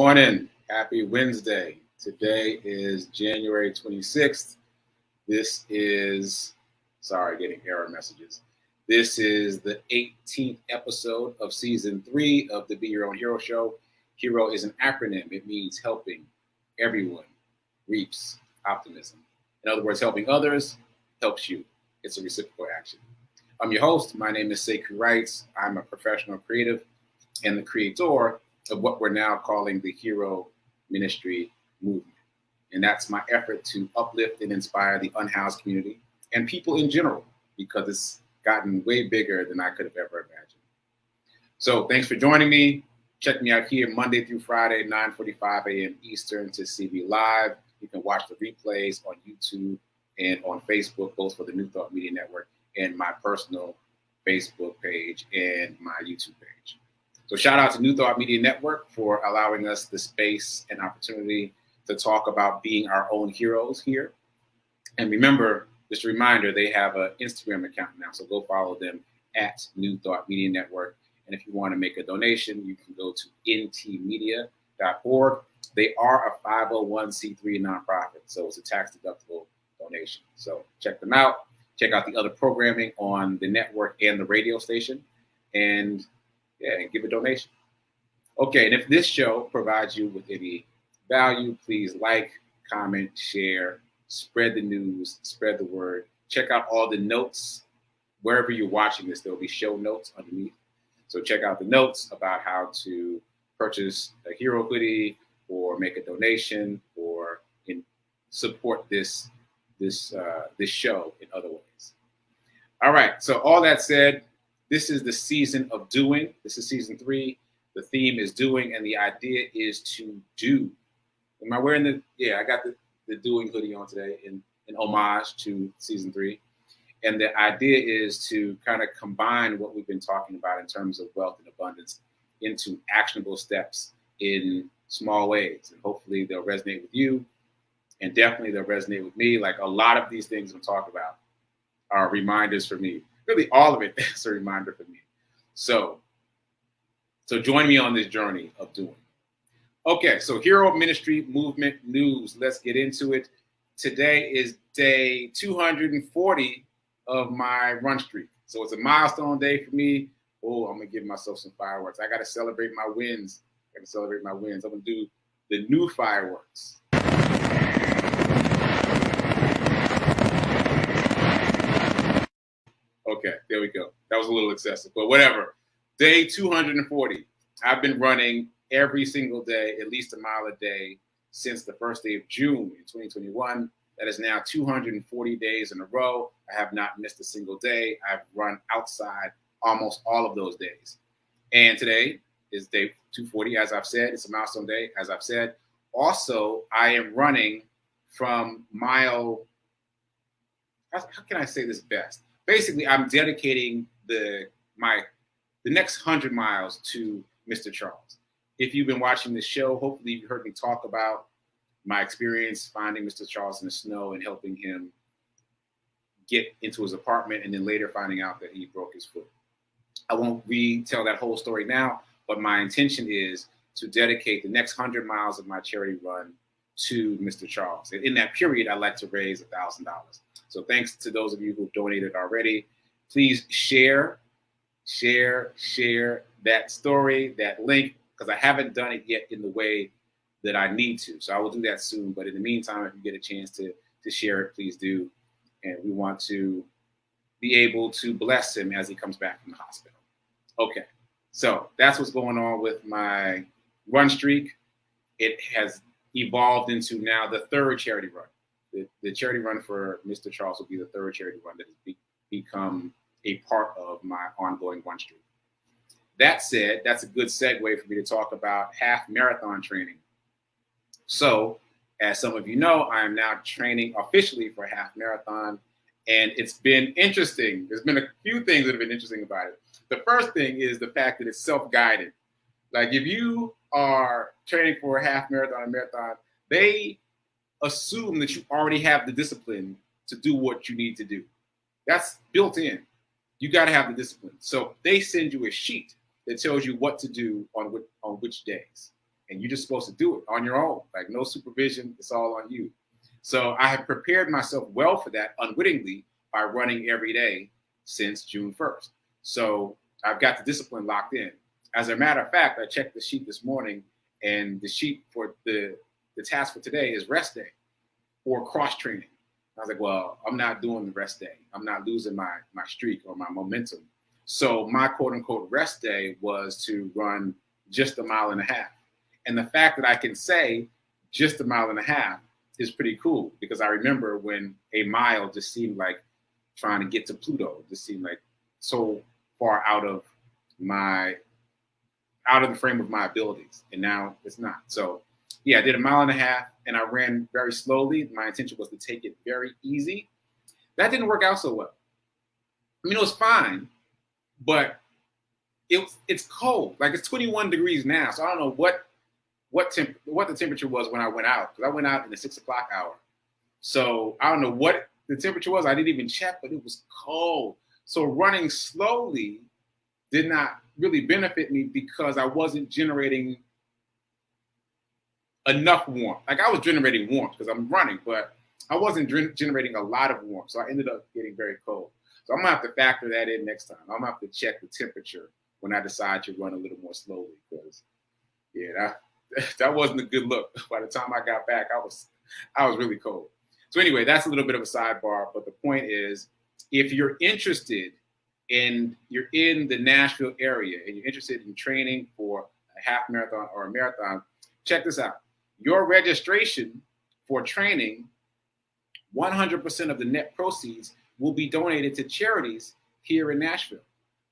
morning. Happy Wednesday. Today is January 26th. This is, getting error messages. This is the 18th episode of season 3 of the Be Your Own Hero show. Hero is an acronym. It means helping everyone reaps optimism. In other words, helping others helps you. It's a reciprocal action. I'm your host. My name is Sekouwrites. I'm a professional creative and the creator of what we're now calling the Hero Ministry Movement. And that's my effort to uplift and inspire the unhoused community and people in general, because it's gotten way bigger than I could have ever imagined. So thanks for joining me. Check me out here Monday through Friday, 9:45 a.m. Eastern to see me live. You can watch the replays on YouTube and on Facebook, both for the New Thought Media Network and my personal Facebook page and my YouTube page. So shout out to New Thought Media Network for allowing us the space and opportunity to talk about being our own heroes here. And remember, just a reminder, they have an Instagram account now, so go follow them at New Thought Media Network. And if you want to make a donation, you can go to ntmedia.org. They are a 501c3 nonprofit, so it's a tax-deductible donation. So check them out. Check out the other programming on the network and the radio station, and give a donation. Okay, and if this show provides you with any value, please like, comment, share, spread the news, spread the word. Check out all the notes. Wherever you're watching this, there'll be show notes underneath. So check out the notes about how to purchase a hero hoodie or make a donation or support this show in other ways. All right, so all that said, this is the season of doing. This is season 3. The theme is doing, and the idea is to do. Am I wearing I got the doing hoodie on today in homage to season 3. And the idea is to kind of combine what we've been talking about in terms of wealth and abundance into actionable steps in small ways. And hopefully they'll resonate with you. And definitely they'll resonate with me. Like a lot of these things I'm talking about are reminders for me. Really all of it is a reminder for me. So join me on this journey of doing. Okay, so Hero Ministry Movement news. Let's get into it. Today is day 240 of my run streak. So it's a milestone day for me. Oh, I'm going to give myself some fireworks. I got to celebrate my wins. I'm going to do the new fireworks. Okay, there we go. That was a little excessive, but whatever. Day 240. I've been running every single day, at least a mile a day, since the first day of June in 2021. That is now 240 days in a row. I have not missed a single day. I've run outside almost all of those days. And today is day 240, as I've said. It's a milestone day, as I've said. Also, I am running from mile, how can I say this best? Basically, I'm dedicating the next 100 miles to Mr. Charles. If you've been watching this show, hopefully you heard me talk about my experience finding Mr. Charles in the snow and helping him get into his apartment, and then later finding out that he broke his foot. I won't retell that whole story now, but my intention is to dedicate the next 100 miles of my charity run to Mr. Charles. And in that period, I'd like to raise $1,000. So thanks to those of you who've donated already. Please share that story, that link, because I haven't done it yet in the way that I need to. So I will do that soon. But in the meantime, if you get a chance to share it, please do. And we want to be able to bless him as he comes back from the hospital. Okay, so that's what's going on with my run streak. It has evolved into now the third charity run. The charity run for Mr. Charles will be the third charity run that has become a part of my ongoing run streak. That said, that's a good segue for me to talk about half marathon training. So, as some of you know, I am now training officially for half marathon, and it's been interesting. There's been a few things that have been interesting about it. The first thing is the fact that it's self-guided. Like if you are training for a half marathon or marathon, they assume that you already have the discipline to do what you need to do. That's built in. You got to have the discipline. So they send you a sheet that tells you what to do on which days. and you're just supposed to do it on your own, like no supervision. It's all on you. So I have prepared myself well for that unwittingly by running every day since June 1st. So I've got the discipline locked in. As a matter of fact, I checked the sheet this morning, and the sheet for the task for today is rest day or cross training. I was like, well, I'm not doing the rest day. I'm not losing my streak or my momentum. So my quote unquote rest day was to run just 1.5 miles. And the fact that I can say just 1.5 miles is pretty cool, because I remember when a mile just seemed like trying to get to Pluto. It just seemed like so far out of the frame of my abilities. And now it's not. So yeah, I did 1.5 miles and I ran very slowly. My intention was to take it very easy. That didn't work out so well. I mean, it was fine, but it's cold. Like it's 21 degrees now. So I don't know what the temperature was when I went out, because I went out in the 6 o'clock hour. So I don't know what the temperature was. I didn't even check, but it was cold. So running slowly did not really benefit me because I wasn't generating enough warmth. Like I was generating warmth because I'm running, but I wasn't generating a lot of warmth. So I ended up getting very cold. So I'm gonna have to factor that in next time. I'm gonna have to check the temperature when I decide to run a little more slowly, because yeah, that wasn't a good look. By the time I got back, I was really cold. So anyway, that's a little bit of a sidebar, but the point is, if you're interested and you're in the Nashville area and you're interested in training for a half marathon or a marathon, check this out. Your registration for training, 100% of the net proceeds will be donated to charities here in Nashville.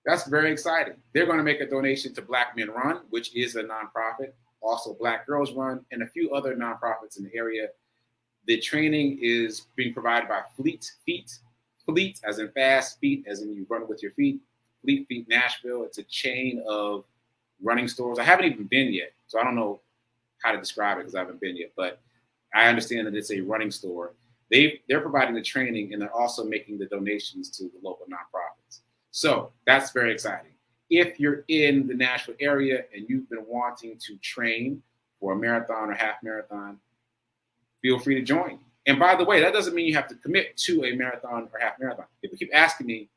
That's very exciting. They're going to make a donation to Black Men Run, which is a nonprofit, also Black Girls Run, and a few other nonprofits in the area. The training is being provided by Fleet as in fast, feet as in you run with your feet. Fleet Feet Nashville. It's a chain of running stores. I haven't even been yet, so I don't know how to describe it because I haven't been yet, but I understand that it's a running store. They're providing the training, and they're also making the donations to the local nonprofits. So that's very exciting. If you're in the Nashville area and you've been wanting to train for a marathon or half marathon, feel free to join. And by the way, that doesn't mean you have to commit to a marathon or half marathon. People keep asking me,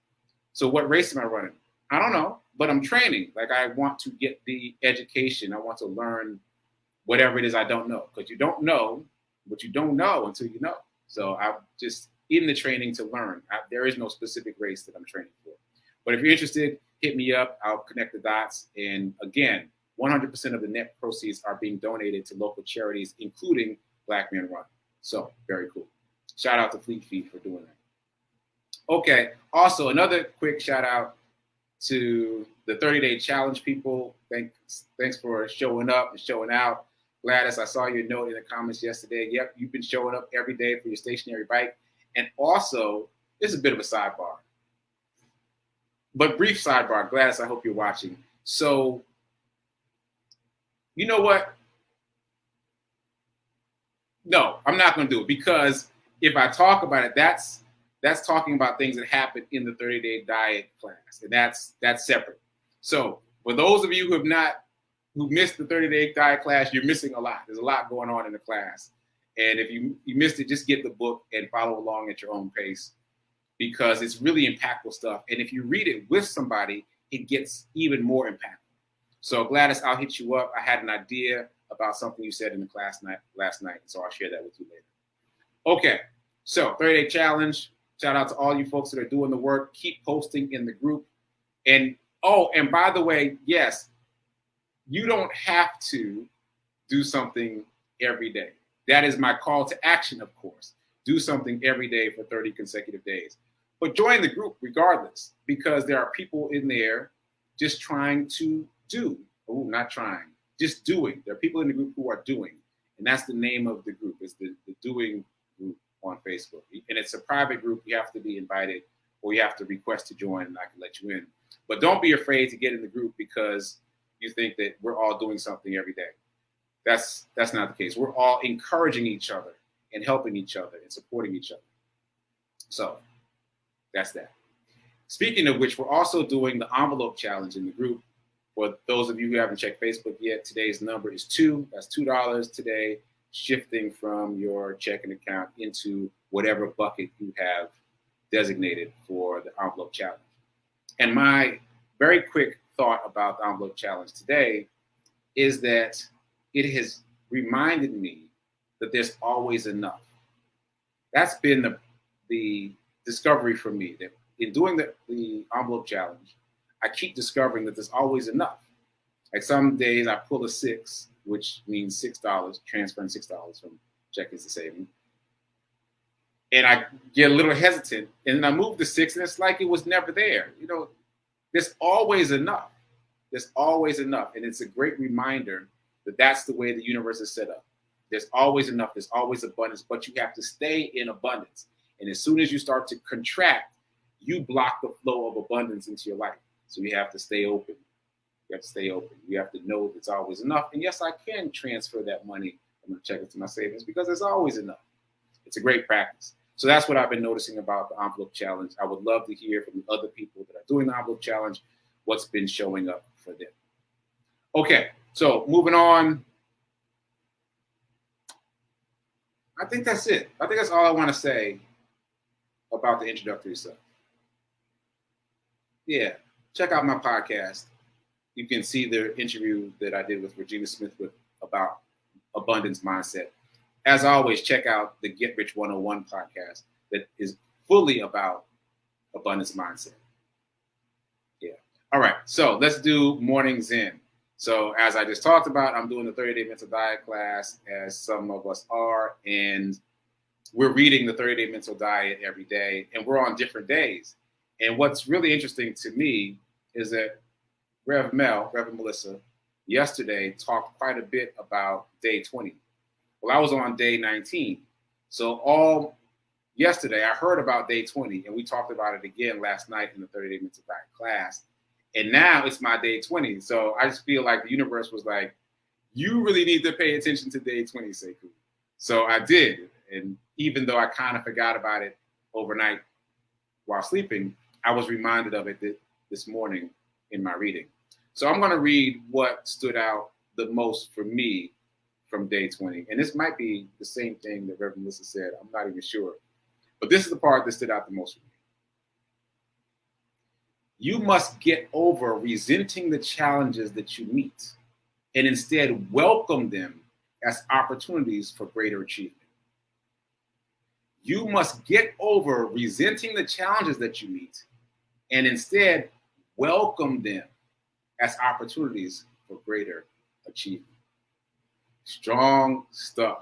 so what race am I running? I don't know, but I'm training. Like I want to get the education. I want to learn whatever it is I don't know, because you don't know what you don't know until you know. So I'm just in the training to learn. There is no specific race that I'm training for. But if you're interested, hit me up. I'll connect the dots. And again, 100% of the net proceeds are being donated to local charities, including Black Men Run. So very cool. Shout out to Fleet Feet for doing that. Okay. Also, another quick shout out to the 30-day challenge people. Thanks for showing up and showing out. Gladys, I saw your note in the comments yesterday. Yep, you've been showing up every day for your stationary bike. And also, this is a bit of a sidebar, but brief sidebar. Gladys, I hope you're watching. So, you know what? No, I'm not going to do it, because if I talk about it, that's talking about things that happen in the 30-day diet class, and that's separate. So for those of you who missed the 30-day diet class, you're missing a lot. There's a lot going on in the class, and if you missed it, just get the book and follow along at your own pace, because it's really impactful stuff. And if you read it with somebody, it gets even more impactful. So Gladys, I'll hit you up. I had an idea about something you said in the class last night, so I'll share that with you later. Okay, so 30-day challenge. Shout out to all you folks that are doing the work. Keep posting in the group. And by the way, yes, you don't have to do something every day. That is my call to action, of course. Do something every day for 30 consecutive days. But join the group regardless, because there are people in there just trying to do. Oh, not trying, just doing. There are people in the group who are doing. And that's the name of the group, is the doing group on Facebook. And it's a private group. You have to be invited, or you have to request to join, and I can let you in. But don't be afraid to get in the group because you think that we're all doing something every day. That's not the case. We're all encouraging each other and helping each other and supporting each other. So that's that. Speaking of which, we're also doing the envelope challenge in the group. For those of you who haven't checked Facebook yet, today's number is 2. That's $2 today, shifting from your checking account into whatever bucket you have designated for the envelope challenge. And my very quick thought about the envelope challenge today is that it has reminded me that there's always enough. That's been the discovery for me, that in doing the envelope challenge, I keep discovering that there's always enough. Like some days I pull a 6, which means $6, transferring $6 from checkings to savings. And I get a little hesitant, and then I move the 6, and it's like it was never there. You know, there's always enough. There's always enough. And it's a great reminder that that's the way the universe is set up. There's always enough. There's always abundance, but you have to stay in abundance. And as soon as you start to contract, you block the flow of abundance into your life. So you have to stay open. You have to stay open. You have to know that it's always enough. And yes, I can transfer that money from my checking to my savings because there's always enough. It's a great practice. So that's what I've been noticing about the envelope challenge. I would love to hear from the other people that are doing the envelope challenge, what's been showing up for them. Okay, so moving on. I think that's it. I think that's all I want to say about the introductory stuff. Yeah, check out my podcast. You can see the interview that I did with Regina Smith about abundance mindset. As always, check out the Get Rich 101 podcast that is fully about abundance mindset. Yeah. All right. So let's do morning Zen. So as I just talked about, I'm doing the 30-day mental diet class, as some of us are, and we're reading the 30-day mental diet every day, and we're on different days. And what's really interesting to me is that Reverend Melissa, yesterday talked quite a bit about day 20. Well, I was on day 19. So all yesterday, I heard about day 20, and we talked about it again last night in the 30-day mental diet class. And now it's my day 20. So I just feel like the universe was like, you really need to pay attention to day 20, Sekou. So I did. And even though I kind of forgot about it overnight while sleeping, I was reminded of it this morning in my reading. So I'm going to read what stood out the most for me from day 20. And this might be the same thing that Reverend Melissa said. I'm not even sure. But this is the part that stood out the most for me. You must get over resenting the challenges that you meet and instead welcome them as opportunities for greater achievement. You must get over resenting the challenges that you meet and instead welcome them as opportunities for greater achievement. Strong stuff,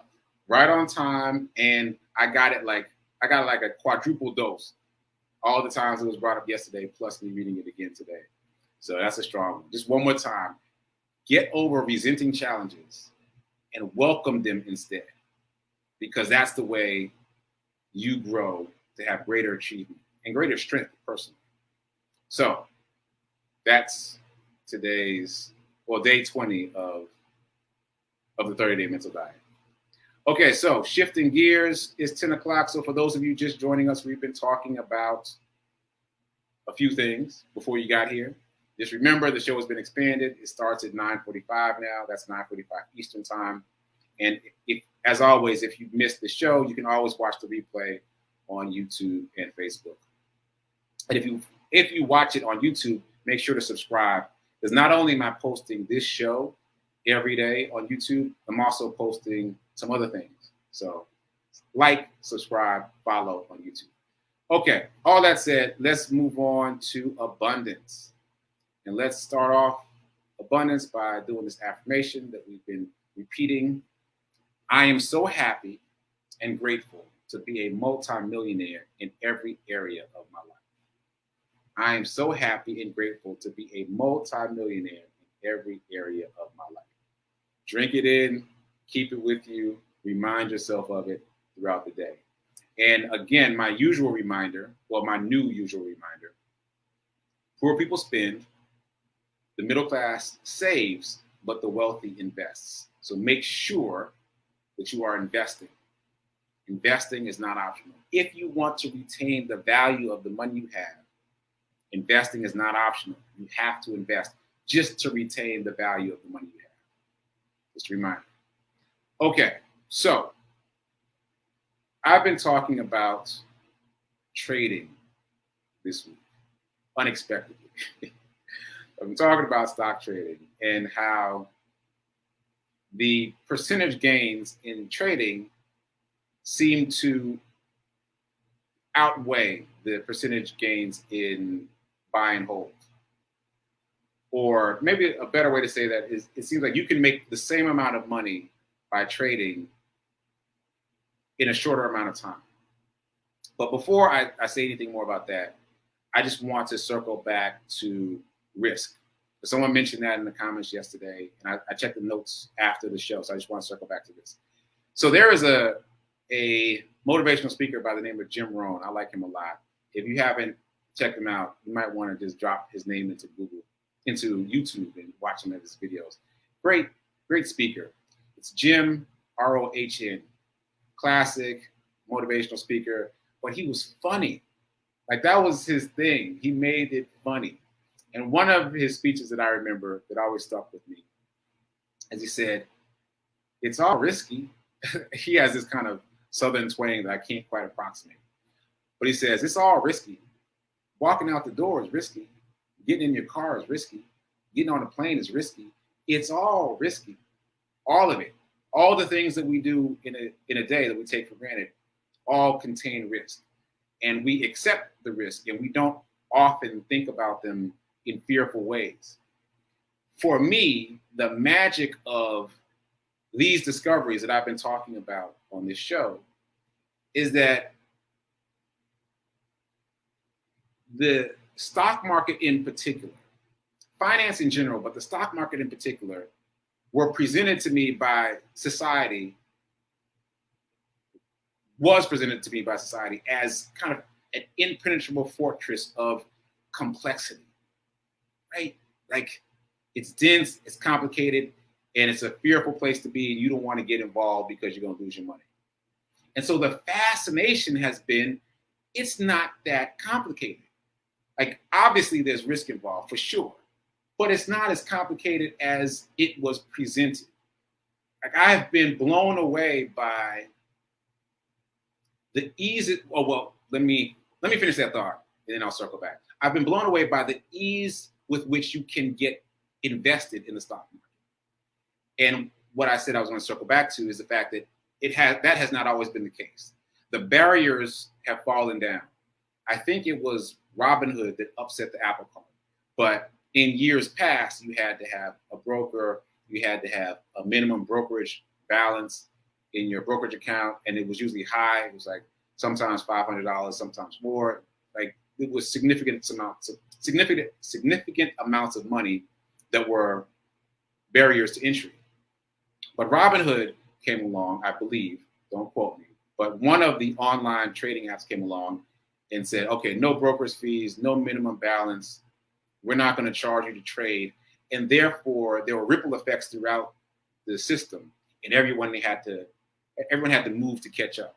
right on time, and I got it like a quadruple dose. All the times it was brought up yesterday, plus me reading it again today. So that's a strong one. Just one more time. Get over resenting challenges and welcome them instead, because that's the way you grow to have greater achievement and greater strength personally. So that's day 20 of the 30-day mental diet. Okay, so shifting gears, it's 10 o'clock. So for those of you just joining us, we've been talking about a few things before you got here. Just remember, the show has been expanded. It starts at 9:45 now. That's 9:45 Eastern time. And as always, if you missed the show, you can always watch the replay on YouTube and Facebook. And if you watch it on YouTube, make sure to subscribe. Because not only am I posting this show every day on YouTube, I'm also posting some other things. So like, subscribe, follow on YouTube. Okay, all that said, let's move on to abundance. And let's start off abundance by doing this affirmation that we've been repeating. I am so happy and grateful to be a multimillionaire in every area of my life. I am so happy and grateful to be a multimillionaire in every area of my life. Drink it in, keep it with you, remind yourself of it throughout the day. And again, my new usual reminder, poor people spend, the middle class saves, but the wealthy invests. So make sure that you are investing. Investing is not optional. If you want to retain the value of the money you have, investing is not optional. You have to invest. just to retain the value of the money you have. Just a reminder. Okay, so I've been talking about trading this week, unexpectedly. I've been talking about stock trading and how the percentage gains in trading seem to outweigh the percentage gains in buy and hold. Or maybe a better way to say that is it seems like you can make the same amount of money by trading in a shorter amount of time. But before I say anything more about that, I just want to circle back to risk. Someone mentioned that in the comments yesterday, and I checked the notes after the show, so I just want to circle back to this. So there is a motivational speaker by the name of Jim Rohn. I like him a lot. If you haven't checked him out, you might want to just drop his name into YouTube and watch him at his videos. Great speaker. It's Jim, R-O-H-N, classic motivational speaker, but he was funny. Like that was his thing. He made it funny. And one of his speeches that I remember that always stuck with me, as he said, it's all risky. He has this kind of Southern twang that I can't quite approximate. But he says, it's all risky. Walking out the door is risky. Getting in your car is risky. Getting on a plane is risky. It's all risky. All of it. All the things that we do in a day that we take for granted all contain risk. And we accept the risk, and we don't often think about them in fearful ways. For me, the magic of these discoveries that I've been talking about on this show is that the stock market in particular, finance in general, but the stock market in particular, were presented to me by society, was presented to me by society as kind of an impenetrable fortress of complexity, right? Like it's dense, it's complicated, and it's a fearful place to be, and you don't want to get involved because you're going to lose your money. And so the fascination has been, it's not that complicated. Like obviously there's risk involved for sure, but it's not as complicated as it was presented. Like I've been blown away by the ease. Let me finish that thought and then I'll circle back. I've been blown away by the ease with which you can get invested in the stock market. And what I said I was going to circle back to is the fact that that has not always been the case. The barriers have fallen down. I think it was Robinhood that upset the apple cart. But in years past, you had to have a broker, you had to have a minimum brokerage balance in your brokerage account, and it was usually high. It was like sometimes $500, sometimes more. Like it was significant amounts of money that were barriers to entry. But Robinhood came along, I believe, don't quote me, but one of the online trading apps came along and said, okay, no brokerage fees, no minimum balance. We're not going to charge you to trade. And therefore, there were ripple effects throughout the system, and everyone had to move to catch up.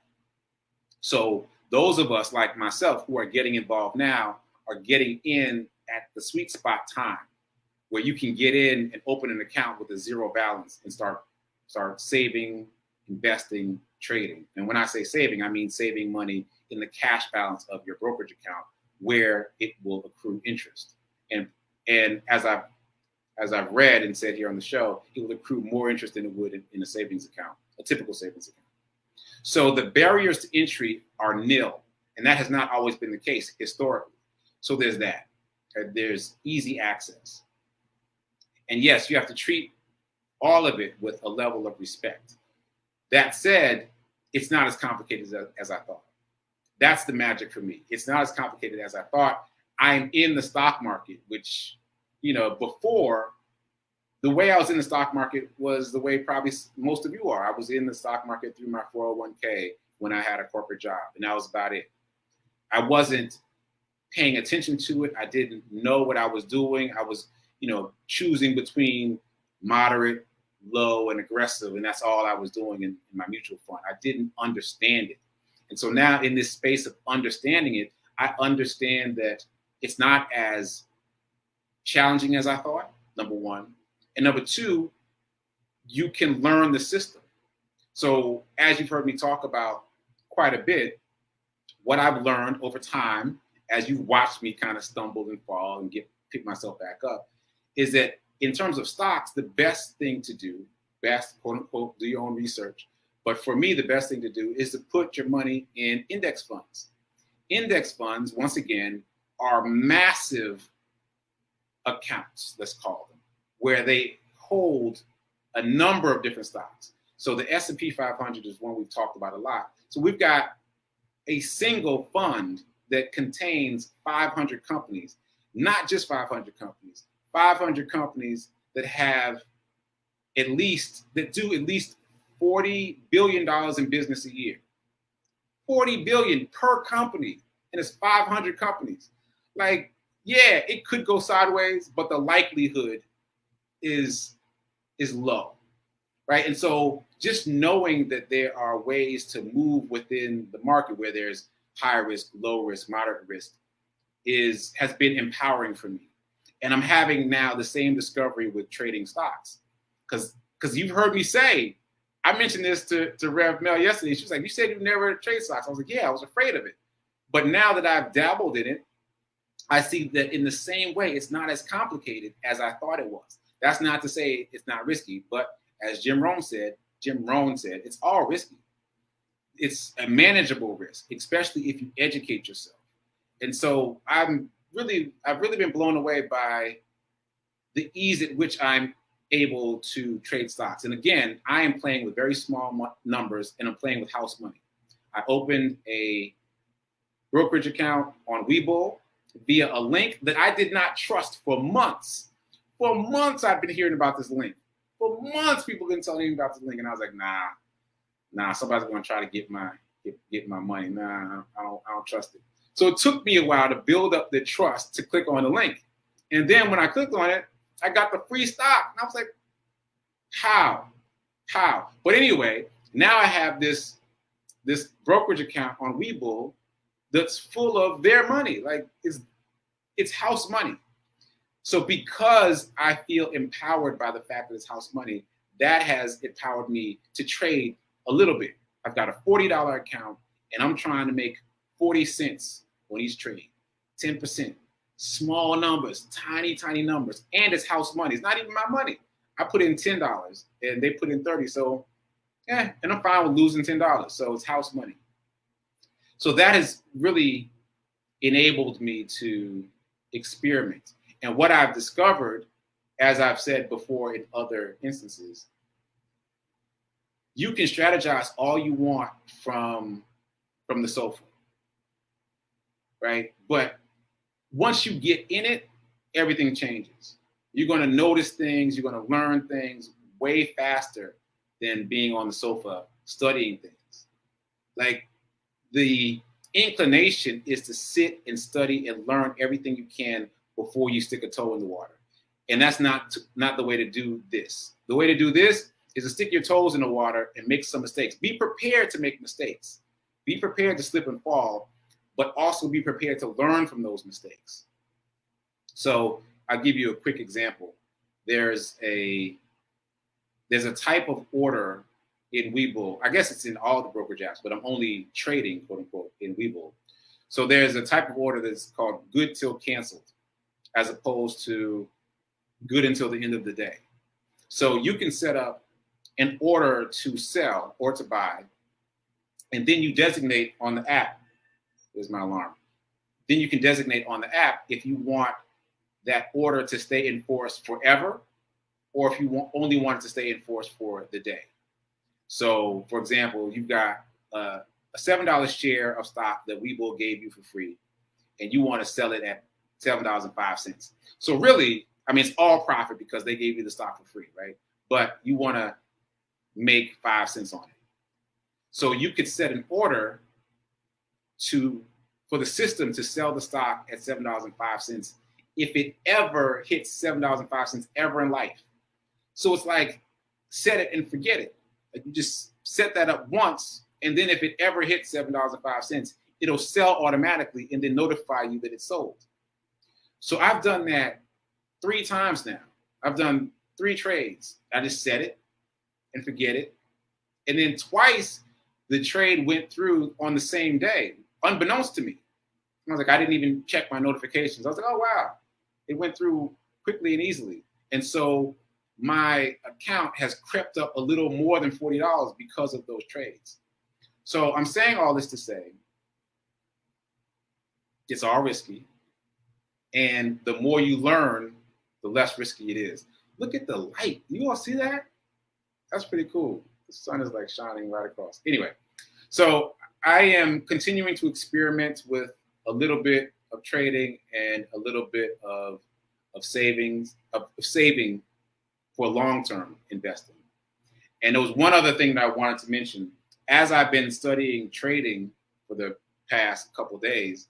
So those of us like myself who are getting involved now are getting in at the sweet spot time where you can get in and open an account with a zero balance and start saving, investing, trading. And when I say saving, I mean saving money in the cash balance of your brokerage account where it will accrue interest. And as I've read and said here on the show, it will accrue more interest than it would in a savings account, a typical savings account. So the barriers to entry are nil, and that has not always been the case historically. So there's that. There's easy access. And yes, you have to treat all of it with a level of respect. That said, it's not as complicated as I thought. That's the magic for me. It's not as complicated as I thought. I'm in the stock market, which, before, the way I was in the stock market was the way probably most of you are. I was in the stock market through my 401k when I had a corporate job, and that was about it. I wasn't paying attention to it. I didn't know what I was doing. I was, choosing between moderate, low, and aggressive, and that's all I was doing in my mutual fund. I didn't understand it. And so now in this space of understanding it, I understand that it's not as challenging as I thought. number one. And number two, you can learn the system. So as you've heard me talk about quite a bit, what I've learned over time, as you've watched me kind of stumble and fall and pick myself back up, is that in terms of stocks, the best thing to do, best, quote unquote, do your own research. But for me, the best thing to do is to put your money in index funds. Index funds, once again, are massive accounts, let's call them, where they hold a number of different stocks. So the S&P 500 is one we've talked about a lot. So we've got a single fund that contains 500 companies, not just 500 companies, 500 companies that have that do at least $40 billion in business a year. 40 billion per company, and it's 500 companies. Like, yeah, it could go sideways, but the likelihood is low, right? And so just knowing that there are ways to move within the market where there's high risk, low risk, moderate risk has been empowering for me. And I'm having now the same discovery with trading stocks. Because you've heard me say, I mentioned this to Rev Mel yesterday. She was like, you said you never trade stocks. I was like, yeah, I was afraid of it. But now that I've dabbled in it, I see that in the same way, it's not as complicated as I thought it was. That's not to say it's not risky, but as Jim Rohn said, it's all risky. It's a manageable risk, especially if you educate yourself. And so I've really been blown away by the ease at which I'm able to trade stocks. And again, I am playing with very small numbers, and I'm playing with house money. I opened a brokerage account on Webull via a link that I did not trust for months. For months, I've been hearing about this link. For months, people have been telling me about this link, and I was like, nah, somebody's going to try to get my money. Nah, I don't trust it. So it took me a while to build up the trust to click on the link. And then when I clicked on it, I got the free stock. And I was like, how? But anyway, now I have this brokerage account on Webull that's full of their money. Like it's house money. So because I feel empowered by the fact that it's house money, that has empowered me to trade a little bit. I've got a $40 account, and I'm trying to make 40 cents on each trade, 10%. Small numbers, tiny numbers, and it's house money. It's not even my money. I put in $10 and they put in 30. So and I'm fine with losing $10. So it's house money. So that has really enabled me to experiment. And what I've discovered, as I've said before in other instances, you can strategize all you want from the sofa, right? But once you get in it, everything changes. You're going to notice things, you're going to learn things way faster than being on the sofa studying things. Like the inclination is to sit and study and learn everything you can before you stick a toe in the water. And that's not the way to do this. The way to do this is to stick your toes in the water and make some mistakes. Be prepared to make mistakes. Be prepared to slip and fall, but also be prepared to learn from those mistakes. So I'll give you a quick example. There's a type of order in Webull. I guess it's in all the brokerage apps, but I'm only trading, quote unquote, in Webull. So there's a type of order that's called good till canceled, as opposed to good until the end of the day. So you can set up an order to sell or to buy, and then you designate on the app. There's my alarm. Then you can designate on the app if you want that order to stay in force forever, or if you only want it to stay in force for the day. So, for example, you've got a $7 share of stock that Webull gave you for free, and you want to sell it at $7.05. So really, I mean, it's all profit because they gave you the stock for free, right? But you want to make 5 cents on it. So you could set an order for the system to sell the stock at $7.05 if it ever hits $7.05 ever in life. So it's like set it and forget it. Like you just set that up once, and then if it ever hits $7.05, it'll sell automatically and then notify you that it's sold. So I've done that 3 times now. I've done 3 trades. I just set it and forget it. And then twice the trade went through on the same day, unbeknownst to me. I was like, I didn't even check my notifications. I was like, oh, wow. It went through quickly and easily. And so my account has crept up a little more than $40 because of those trades. So I'm saying all this to say it's all risky. And the more you learn, the less risky it is. Look at the light. You all see that? That's pretty cool. The sun is like shining right across. Anyway, so I am continuing to experiment with a little bit of trading and a little bit of saving for long-term investing. And there was one other thing that I wanted to mention. As I've been studying trading for the past couple of days,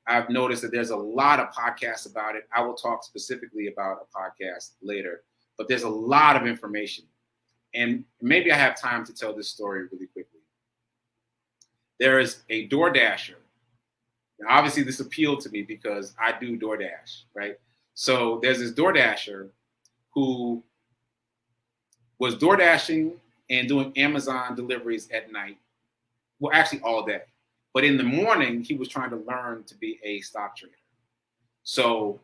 I've noticed that there's a lot of podcasts about it. I will talk specifically about a podcast later, but there's a lot of information. And maybe I have time to tell this story really quickly. There is a DoorDasher. Now, obviously, this appealed to me because I do DoorDash, right? So there's this DoorDasher who was DoorDashing and doing Amazon deliveries at night. Well, actually all day. But in the morning, he was trying to learn to be a stock trader. So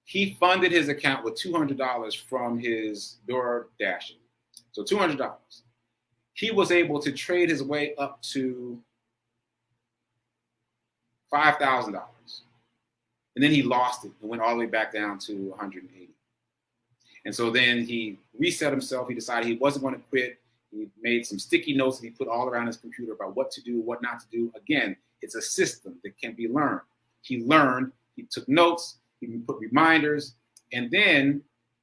he funded his account with $200 from his DoorDashing. So $200. He was able to trade his way up to $5,000. And then he lost it and went all the way back down to 180. And so then he reset himself. He decided he wasn't going to quit. He made some sticky notes that he put all around his computer about what to do, what not to do. Again, it's a system that can be learned. He learned, he took notes, he put reminders, and then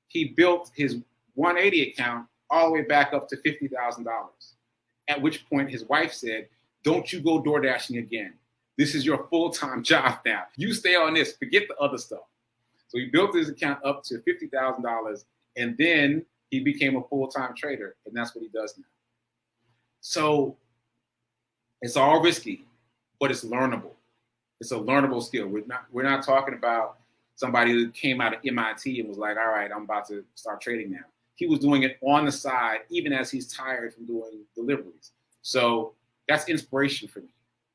he built his 180 account all the way back up to $50,000. At which point his wife said, don't you go door dashing again. This is your full-time job now. You stay on this, forget the other stuff. So he built his account up to $50,000, and then he became a full-time trader, and that's what he does now. So it's all risky, but it's learnable. It's a learnable skill. We're not talking about somebody who came out of MIT and was like, all right, I'm about to start trading now. He was doing it on the side, even as he's tired from doing deliveries. So that's inspiration for me,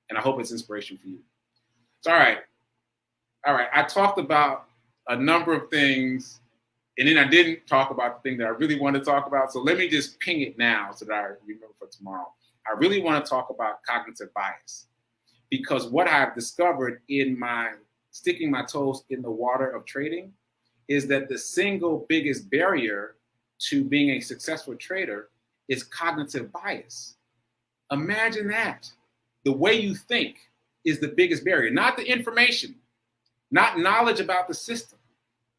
and I hope it's inspiration for you. So, all right. I talked about a number of things, and then I didn't talk about the thing that I really wanted to talk about. So let me just ping it now so that I remember for tomorrow. I really want to talk about cognitive bias, because what I've discovered in my sticking my toes in the water of trading is that the single biggest barrier to being a successful trader is cognitive bias. Imagine that. The way you think is the biggest barrier, not the information, not knowledge about the system,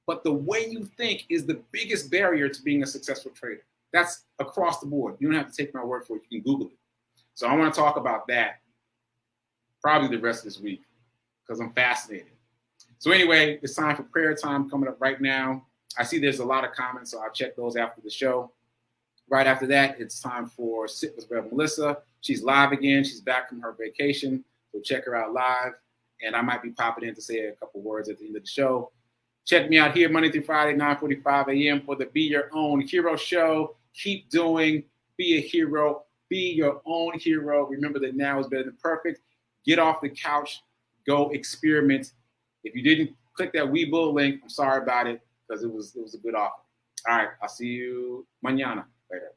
but the way you think is the biggest barrier to being a successful trader. That's across the board. You don't have to take my word for it. You can Google it. So I want to talk about that probably the rest of this week because I'm fascinated. So anyway, it's time for prayer time coming up right now. I see there's a lot of comments, so I'll check those after the show. Right after that, it's time for Sit with Rev Melissa. She's live again. She's back from her vacation. So check her out live. And I might be popping in to say a couple words at the end of the show. Check me out here Monday through Friday, 9:45 a.m. for the Be Your Own Hero Show. Keep doing. Be a hero. Be your own hero. Remember that now is better than perfect. Get off the couch. Go experiment. If you didn't click that Webull link, I'm sorry about it because it was a good offer. All right. I'll see you mañana. Later.